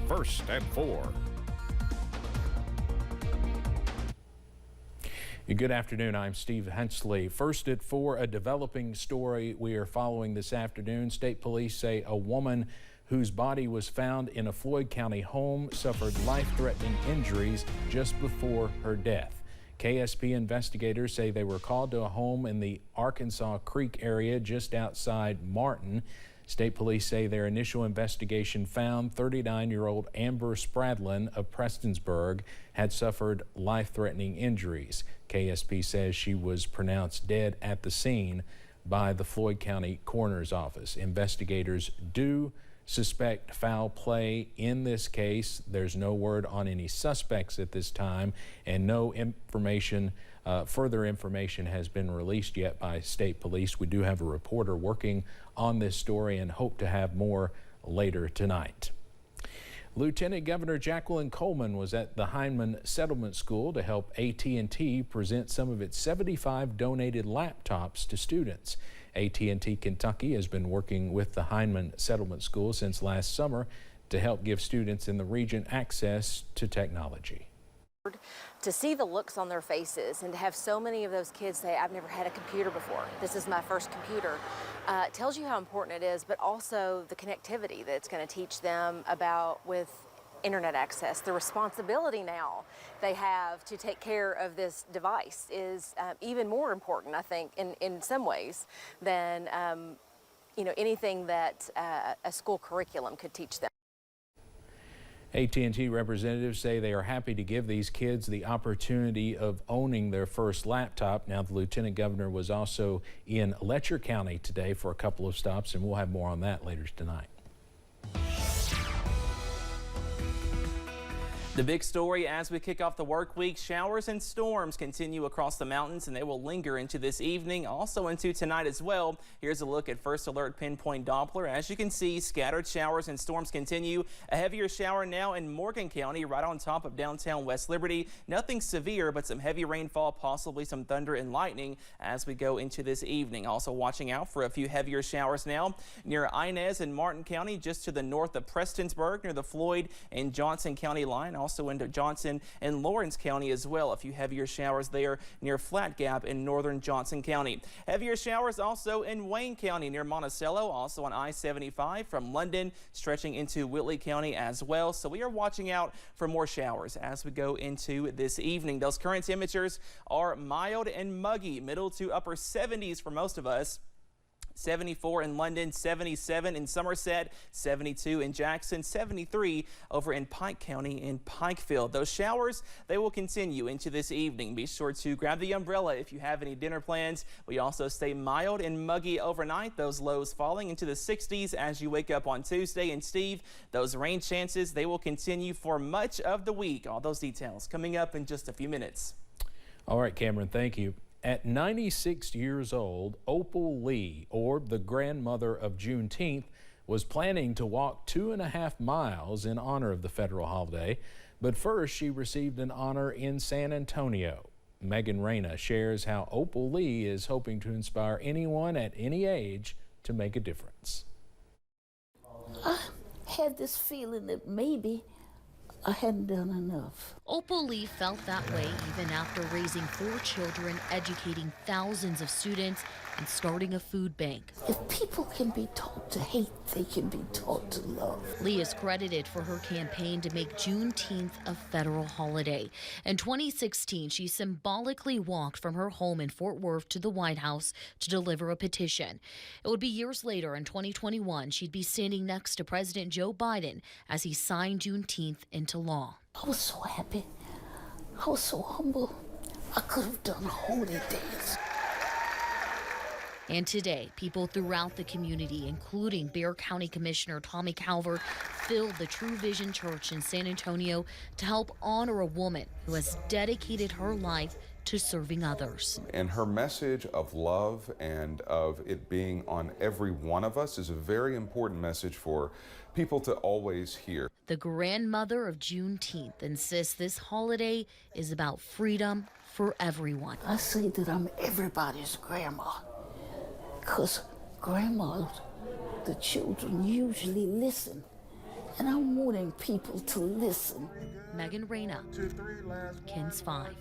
First at 4. Good afternoon. I'm Steve Hensley. First at 4, a developing story we are following this afternoon. State police say a woman whose body was found in a Floyd County home suffered life-threatening injuries just before her death. KSP investigators say they were called to a home in the Arkansas Creek area just outside Martin. State police say their initial investigation found 39-year-old Amber Spradlin of Prestonsburg had suffered life-threatening injuries. KSP says she was pronounced dead at the scene by the Floyd County Coroner's Office. Investigators do suspect foul play in this case. There's no word on any suspects at this time, and no information, further information has been released yet by state police. We do have a reporter working on this story and hope to have more later tonight. Lieutenant Governor Jacqueline Coleman was at the Heinemann Settlement School to help AT&T present some of its 75 donated laptops to students. AT&T Kentucky has been working with the Heinemann Settlement School since last summer to help give students in the region access to technology. To see the looks on their faces and to have so many of those kids say, I've never had a computer before, this is my first computer, tells you how important it is, but also the connectivity that it's going to teach them about with internet access. The responsibility now they have to take care of this device is even more important, I think, in some ways than anything that a school curriculum could teach them. AT&T representatives say they are happy to give these kids the opportunity of owning their first laptop. Now, the Lieutenant Governor was also in Letcher County today for a couple of stops, and we'll have more on that later tonight. The big story as we kick off the work week, showers and storms continue across the mountains, and they will linger into this evening, also into tonight as well. Here's a look at First Alert Pinpoint Doppler. As you can see, scattered showers and storms continue. A heavier shower now in Morgan County, right on top of downtown West Liberty. Nothing severe, but some heavy rainfall, possibly some thunder and lightning as we go into this evening. Also watching out for a few heavier showers now near Inez and Martin County, just to the north of Prestonsburg, near the Floyd and Johnson County line. Also into Johnson and Lawrence County as well. A few heavier showers there near Flat Gap in northern Johnson County. Heavier showers also in Wayne County near Monticello, also on I-75 from London stretching into Whitley County as well. So we are watching out for more showers as we go into this evening. Those current temperatures are mild and muggy, middle to upper 70s for most of us. 74 in London, 77 in Somerset, 72 in Jackson, 73 over in Pike County in Pikeville. Those showers, they will continue into this evening. Be sure to grab the umbrella if you have any dinner plans. We also stay mild and muggy overnight, those lows falling into the 60s as you wake up on Tuesday. And Steve, those rain chances, they will continue for much of the week. All those details coming up in just a few minutes. All right, Cameron, thank you. At 96 years old, Opal Lee, or the grandmother of Juneteenth, was planning to walk 2.5 miles in honor of the federal holiday. But first, she received an honor in San Antonio. Megan Reyna shares how Opal Lee is hoping to inspire anyone at any age to make a difference. I had this feeling that maybe I hadn't done enough. Opal Lee felt that way even after raising 4 children, educating thousands of students, and starting a food bank. If people can be taught to hate, they can be taught to love. Lee is credited for her campaign to make Juneteenth a federal holiday. In 2016, she symbolically walked from her home in Fort Worth to the White House to deliver a petition. It would be years later, in 2021, she'd be standing next to President Joe Biden as he signed Juneteenth into law. I was so happy. I was so humble. I could have done a holy dance. And today, people throughout the community, including Bexar County Commissioner Tommy Calvert, filled the True Vision Church in San Antonio to help honor a woman who has dedicated her life to serving others. And her message of love and of it being on every one of us is a very important message for people to always hear. The grandmother of Juneteenth insists this holiday is about freedom for everyone. I say that I'm everybody's grandma, because grandmas, the children usually listen And I'm wanting people to listen. Megan Reyna, KENS 5.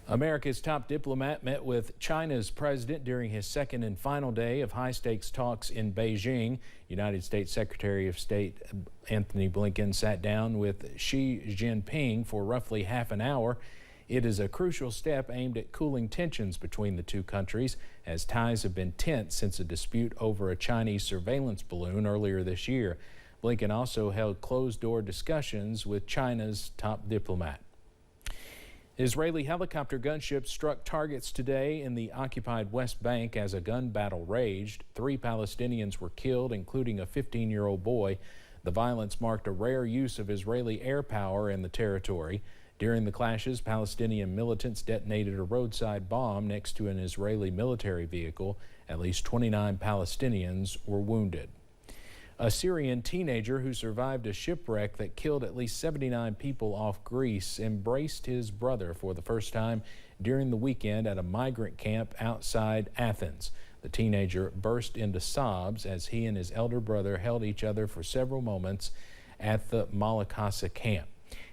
America's top diplomat met with China's president during his second and final day of high-stakes talks in Beijing. United States Secretary of State Anthony Blinken sat down with Xi Jinping for roughly half an hour. It is a crucial step aimed at cooling tensions between the two countries, as ties have been tense since a dispute over a Chinese surveillance balloon earlier this year. Blinken also held closed-door discussions with China's top diplomat. Israeli helicopter gunships struck targets today in the occupied West Bank as a gun battle raged. 3 Palestinians were killed, including a 15-year-old boy. The violence marked a rare use of Israeli air power in the territory. During the clashes, Palestinian militants detonated a roadside bomb next to an Israeli military vehicle. At least 29 Palestinians were wounded. A Syrian teenager who survived a shipwreck that killed at least 79 people off Greece embraced his brother for the first time during the weekend at a migrant camp outside Athens. The teenager burst into sobs as he and his elder brother held each other for several moments at the Malakasa camp.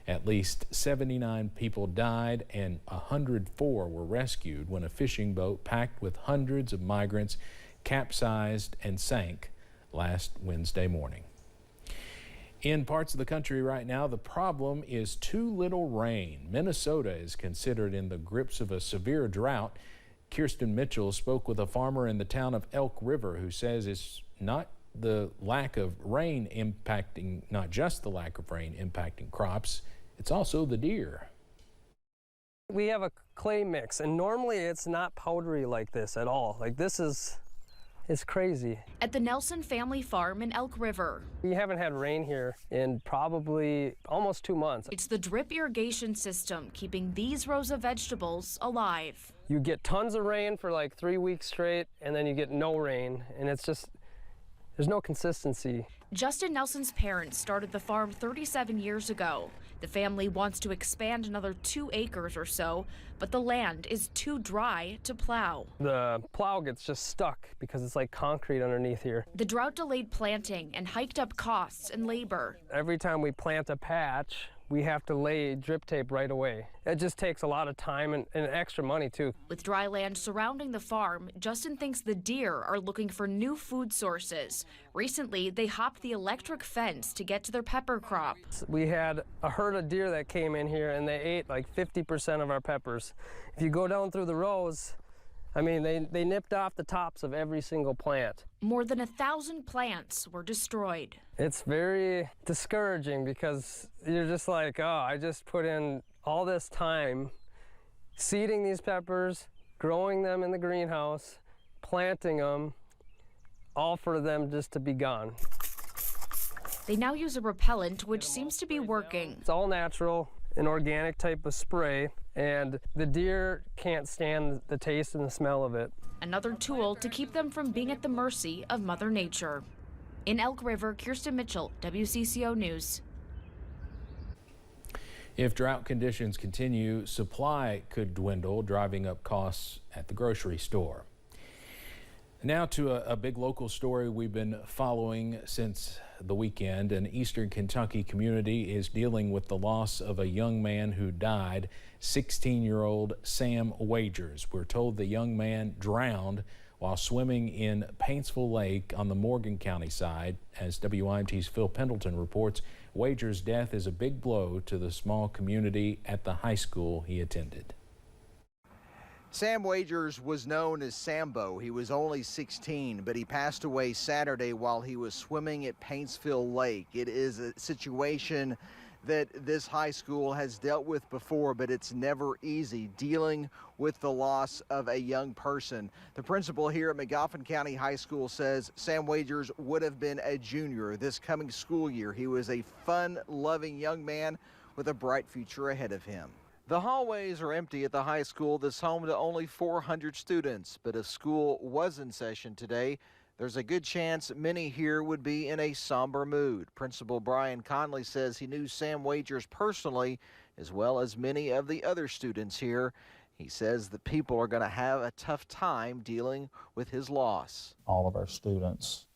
At least 79 people died and 104 were rescued when a fishing boat packed with hundreds of migrants capsized and sank last Wednesday morning. In parts of the country right now, the problem is too little rain. Minnesota is considered in the grips of a severe drought. Kirsten Mitchell spoke with a farmer in the town of Elk River who says it's not the lack of rain impacting, not just the lack of rain impacting crops, it's also the deer. We have a clay mix, and normally it's not powdery like this at all. Like this is, it's crazy. At the Nelson family farm in Elk River. We haven't had rain here in probably almost 2 months. It's the drip irrigation system keeping these rows of vegetables alive. You get tons of rain for like 3 weeks straight, and then you get no rain, and it's just, there's no consistency. Justin Nelson's parents started the farm 37 years ago. The family wants to expand another 2 acres or so, but the land is too dry to plow. The plow gets just stuck because it's like concrete underneath here. The drought delayed planting and hiked up costs and labor. Every time we plant a patch, we have to lay drip tape right away. It just takes a lot of time and extra money too. With dry land surrounding the farm, Justin thinks the deer are looking for new food sources. Recently, they hopped the electric fence to get to their pepper crop. We had a herd of deer that came in here and they ate like 50% of our peppers. If you go down through the rows, I mean, they nipped off the tops of every single plant. More than 1,000 plants were destroyed. It's very discouraging because you're just like, oh, I just put in all this time seeding these peppers, growing them in the greenhouse, planting them, all for them just to be gone. They now use a repellent, which seems to be working. It's all natural, an organic type of spray, and the deer can't stand the taste and the smell of it. Another tool to keep them from being at the mercy of Mother Nature. In Elk River, Kirsten Mitchell, WCCO News. If drought conditions continue, supply could dwindle, driving up costs at the grocery store. Now to a big local story we've been following since the weekend. An eastern Kentucky community is dealing with the loss of a young man who died, 16-year-old Sam Wagers. We're told the young man drowned while swimming in Paintsville Lake on the Morgan County side. As WYMT's Phil Pendleton reports, Wagers' death is a big blow to the small community at the high school he attended. Sam Wagers was known as Sambo. He was only 16, but he passed away Saturday while he was swimming at Paintsville Lake. It is a situation that this high school has dealt with before, but it's never easy dealing with the loss of a young person. The principal here at McGoffin County High School says Sam Wagers would have been a junior this coming school year. He was a fun-loving young man with a bright future ahead of him. The hallways are empty at the high school that's home to only 400 students, but if school was in session today, there's a good chance many here would be in a somber mood. Principal Brian Conley says he knew Sam Wagers personally, as well as many of the other students here. He says that people are going to have a tough time dealing with his loss. All of our students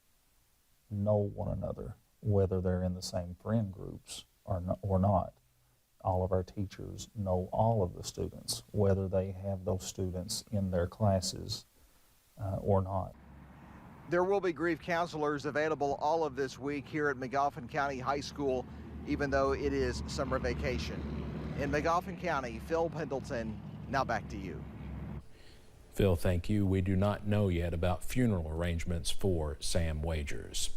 know one another, whether they're in the same friend groups or not. All of our teachers know all of the students, whether they have those students in their classes or not. There will be grief counselors available all of this week here at Magoffin County High School, even though it is summer vacation. In Magoffin County, Phil Pendleton, now back to you. Phil, thank you. We do not know yet about funeral arrangements for Sam Wagers.